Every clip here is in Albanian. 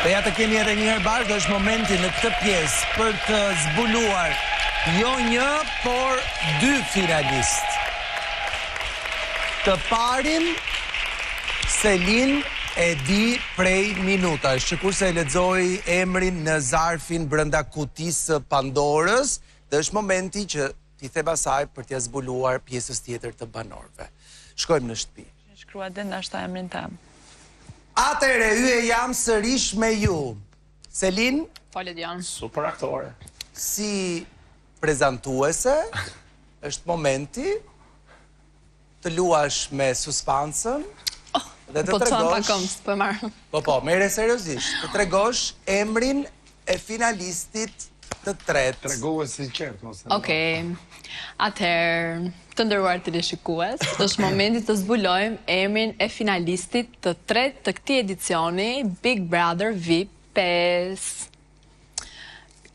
Dhe ja të kemi edhe një herë bashkë, dhe është momenti në këtë pjesë për të zbuluar jo një, por 2 finalist. Të parin, Selin e di prej minutash, që kurse e lexoj emrin në zarfin brenda kutisë së Pandorës, dhe është momenti që t'i them asaj për t'ia zbuluar pjesës tjetër të banorëve. Shkojmë në shtëpi. Shkrua dhe ndashta emrin tem. Atëre, hye jam sërish me ju. Selin? Falet janë. Super aktore. Si prezantuese, është momenti të luash me suspansën dhe të tregosh... Po, mere seriozisht. Të tregosh emrin e finalistit të tretë. Tregohu e sinqert, mos e. Okej. Atëherë, të nderuar teleshikues, është momenti të zbulojmë emrin e finalistit të tretë të këtij edicioni Big Brother VIP 5.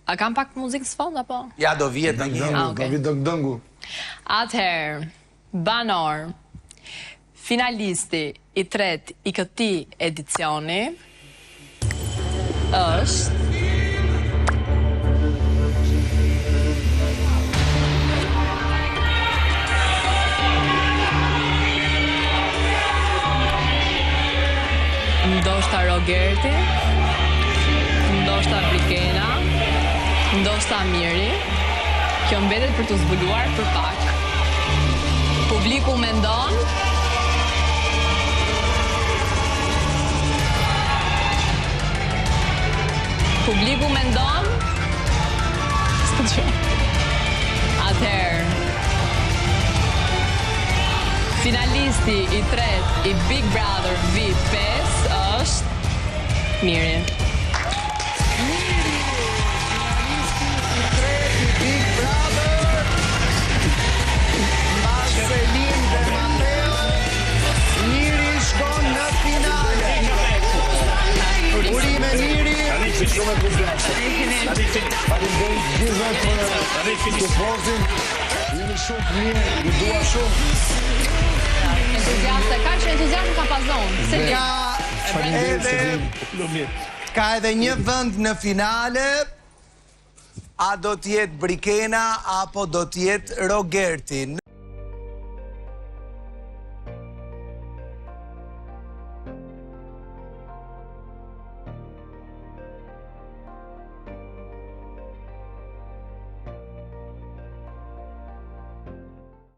A kam pak muzikë së fond apo? Ja, do vihet në një. Do vi dëngu. Atëherë, banor, finalisti i tretë i këtij edicioni është ndoshta Rogerti, ndoshta Brikena, ndoshta Miri. Kjo mbetet për të zbuluar për pak. Publiku mendon. Publiku mendon. Atëherë, finalisti i tretë i Big Brother VIP 5 është Miri. Finalisti i tretë i Big Brother, mbas Selin dhe Mateo, Miri shkon në finale. Urime Miri. Shumë e kushtuar. Faleminderit gjithëve për suportin. Jeni shumë të mirë, ju dua shumë. Entuziastë, kaq entuziazëm ka pazon. Ka edhe një vend në finale. A do t'jetë Brikena apo do t'jetë Rogerti?